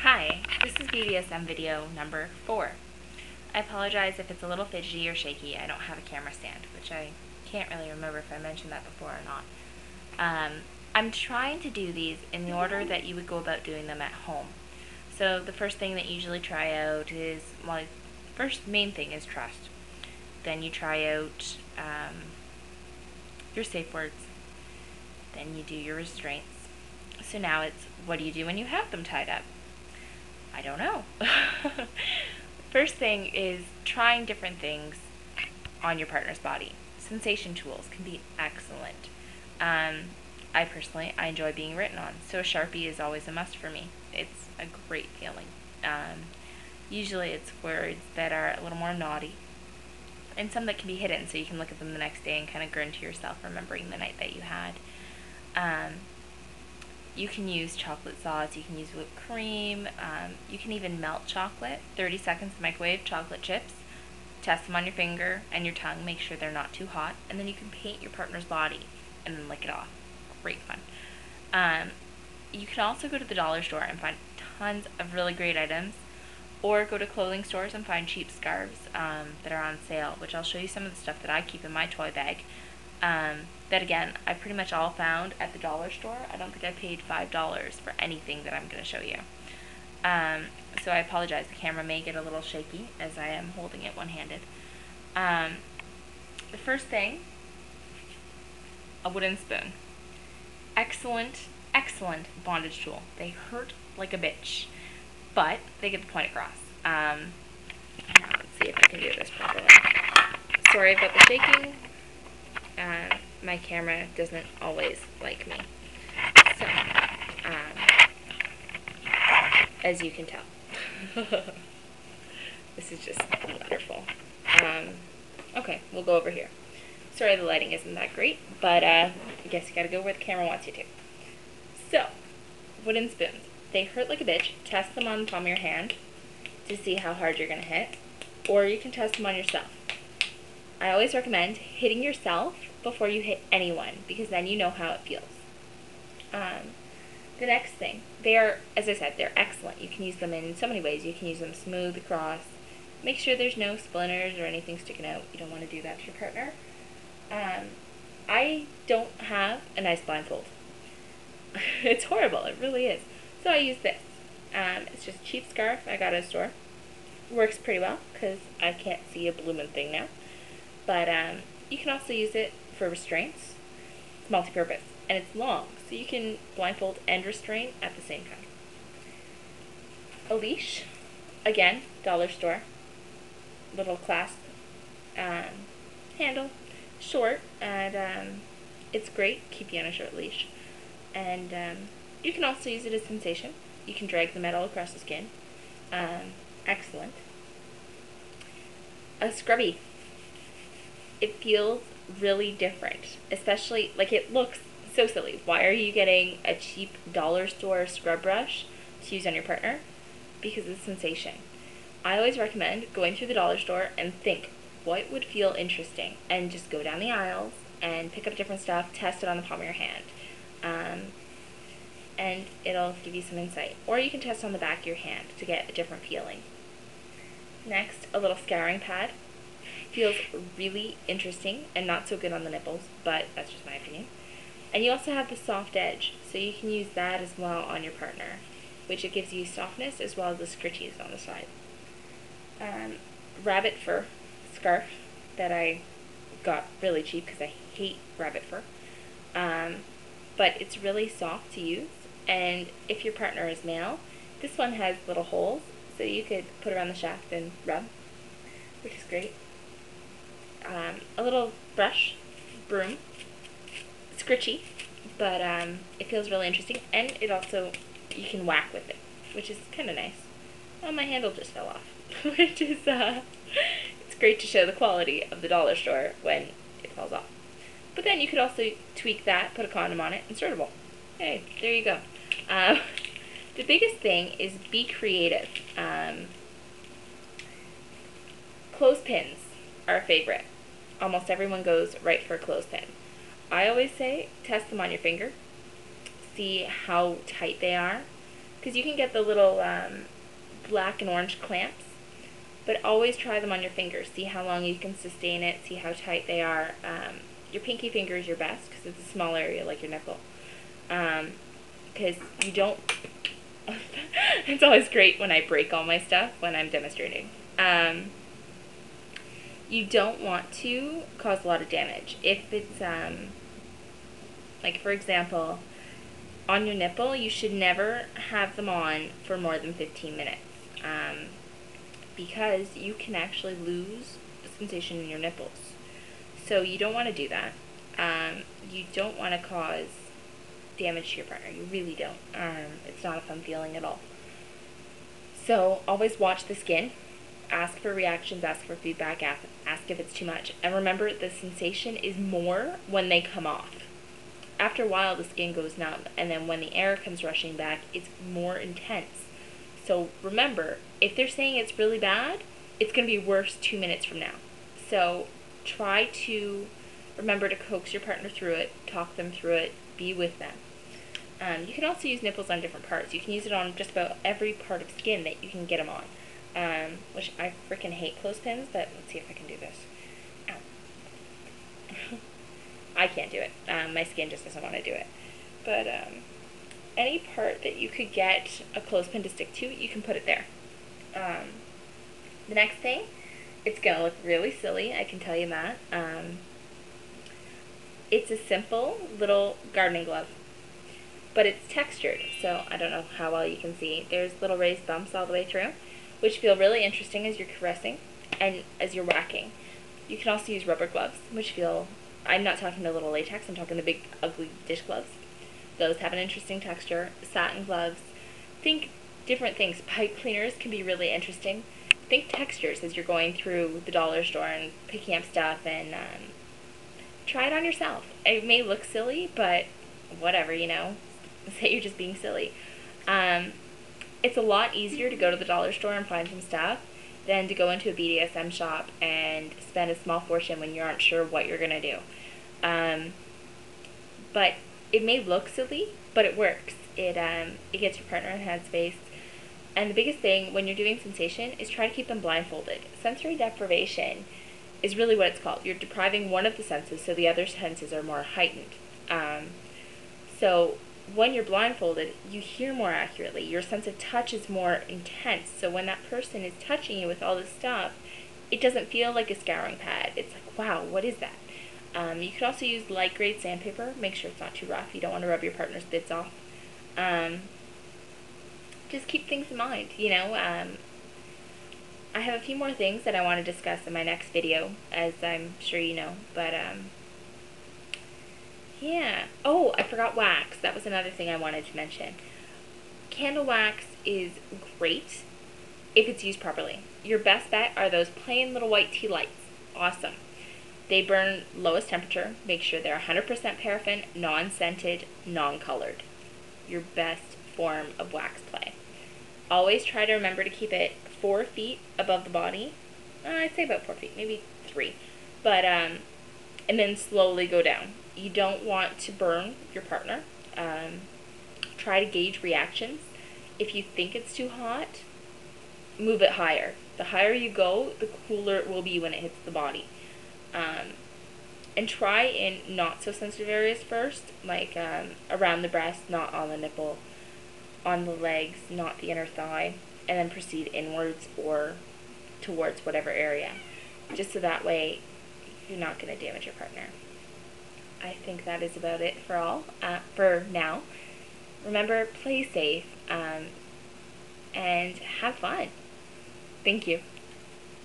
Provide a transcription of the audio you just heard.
Hi, this is BDSM video number 4. I apologize if it's a little fidgety or shaky. I don't have a camera stand, which I can't really remember if I mentioned that before or not. I'm trying to do these in the order that you would go about doing them at home. So the first thing that you usually try out is, well, first main thing is trust. Then you try out your safe words. Then you do your restraints. So now it's, what do you do when you have them tied up? I don't know. First thing is trying different things on your partner's body. Sensation tools can be excellent. I personally enjoy being written on, so a Sharpie is always a must for me. It's a great feeling. Usually it's words that are a little more naughty, and some that can be hidden so you can look at them the next day and kind of grin to yourself, remembering the night that you had. You can use chocolate sauce, you can use whipped cream, you can even melt chocolate, 30 seconds microwave chocolate chips, test them on your finger and your tongue, make sure they're not too hot, and then you can paint your partner's body and then lick it off. Great fun. You can also go to the dollar store and find tons of really great items, or go to clothing stores and find cheap scarves that are on sale, which I'll show you some of the stuff that I keep in my toy bag. That again, I pretty much all found at the dollar store. I don't think I paid $5 for anything that I'm going to show you. So I apologize, the camera may get a little shaky as I am holding it one-handed. The first thing, a wooden spoon. Excellent, excellent bondage tool. They hurt like a bitch, but they get the point across. Let's see if I can do this properly. Sorry about the shaking. My camera doesn't always like me, so as you can tell. This is just wonderful. Okay, we'll go over here. Sorry the lighting isn't that great, but I guess you gotta go where the camera wants you to. So, wooden spoons. They hurt like a bitch. Test them on the palm of your hand to see how hard you're gonna hit, or you can test them on yourself. I always recommend hitting yourself before you hit anyone, because then you know how it feels. The next thing, they are, as I said, they're excellent. You can use them in so many ways. You can use them smooth across. Make sure there's no splinters or anything sticking out. You don't want to do that to your partner. I don't have a nice blindfold. It's horrible, it really is. So I use this. It's just a cheap scarf I got at a store. Works pretty well because I can't see a bloomin' thing now. But you can also use it for restraints. It's multi-purpose, and it's long, so you can blindfold and restrain at the same time. A leash, again, dollar store. Little clasp handle, short, and it's great. Keep you on a short leash. And you can also use it as sensation. You can drag the metal across the skin. Excellent. A scrubby. It feels really different, especially, like, it looks so silly. Why are you getting a cheap dollar store scrub brush to use on your partner? Because of the sensation. I always recommend going through the dollar store and think, what would feel interesting? And just go down the aisles and pick up different stuff, test it on the palm of your hand. And it'll give you some insight. Or you can test on the back of your hand to get a different feeling. Next, a little scouring pad. Feels really interesting and not so good on the nipples, but that's just my opinion. And you also have the soft edge, so you can use that as well on your partner, which it gives you softness as well as the scritchies on the side. Rabbit fur scarf that I got really cheap because I hate rabbit fur. But it's really soft to use, and if your partner is male, this one has little holes, so you could put around the shaft and rub, which is great. A little brush, broom, scritchy, but it feels really interesting, and it also, you can whack with it, which is kind of nice. Oh, my handle just fell off, which is, it's great to show the quality of the dollar store when it falls off. But then you could also tweak that, put a condom on it, and sortable. Hey, there you go. The biggest thing is be creative. Clothespins are a favorite. Almost everyone goes right for a clothespin. I always say test them on your finger, see how tight they are, because you can get the little black and orange clamps, but always try them on your fingers. See how long you can sustain it, see how tight they are. Your pinky finger is your best because it's a small area like your nipple. Because you don't, it's always great when I break all my stuff when I'm demonstrating. You don't want to cause a lot of damage. If it's, like for example, on your nipple, you should never have them on for more than 15 minutes. Because you can actually lose the sensation in your nipples. So you don't want to do that. You don't want to cause damage to your partner. You really don't. It's not a fun feeling at all. So always watch the skin. Ask for reactions, ask for feedback, ask if it's too much. And remember, the sensation is more when they come off. After a while, the skin goes numb, and then when the air comes rushing back, it's more intense. So remember, if they're saying it's really bad, it's going to be worse 2 minutes from now. So try to remember to coax your partner through it, talk them through it, be with them. You can also use nipples on different parts. You can use it on just about every part of skin that you can get them on. Which I freaking hate clothespins, but let's see if I can do this. Ow. I can't do it. My skin just doesn't want to do it. But any part that you could get a clothespin to stick to, you can put it there. The next thing, it's going to look really silly, I can tell you that. It's a simple little gardening glove, but it's textured, so I don't know how well you can see. There's little raised bumps all the way through, which feel really interesting as you're caressing and as you're whacking. You can also use rubber gloves, which feel, I'm not talking the little latex, I'm talking the big ugly dish gloves. Those have an interesting texture. Satin gloves. Think different things. Pipe cleaners can be really interesting. Think textures as you're going through the dollar store and picking up stuff, and try it on yourself. It may look silly, but whatever, you know. Say you're just being silly. It's a lot easier to go to the dollar store and find some stuff than to go into a BDSM shop and spend a small fortune when you aren't sure what you're going to do. But it may look silly, but it works. It gets your partner in headspace. And the biggest thing when you're doing sensation is try to keep them blindfolded. Sensory deprivation is really what it's called. You're depriving one of the senses so the other senses are more heightened. So when you're blindfolded, you hear more accurately. Your sense of touch is more intense. So when that person is touching you with all this stuff, it doesn't feel like a scouring pad. It's like, wow, what is that? You could also use light grade sandpaper. Make sure it's not too rough. You don't want to rub your partner's bits off. Just keep things in mind, you know. I have a few more things that I want to discuss in my next video, as I'm sure you know, but yeah. Oh, I forgot wax. That was another thing I wanted to mention. Candle wax is great if it's used properly. Your best bet are those plain little white tea lights. Awesome. They burn lowest temperature. Make sure they're 100% paraffin, non-scented, non-colored. Your best form of wax play. Always try to remember to keep it 4 feet above the body. I'd say about 4 feet, maybe 3. But, and then slowly go down. You don't want to burn your partner. Try to gauge reactions. If you think it's too hot, move it higher. The higher you go, the cooler it will be when it hits the body. And try in not so sensitive areas first, like around the breast, not on the nipple, on the legs, not the inner thigh, and then proceed inwards or towards whatever area, just so that way you're not going to damage your partner. I think that is about it for now. Remember, play safe and have fun. Thank you.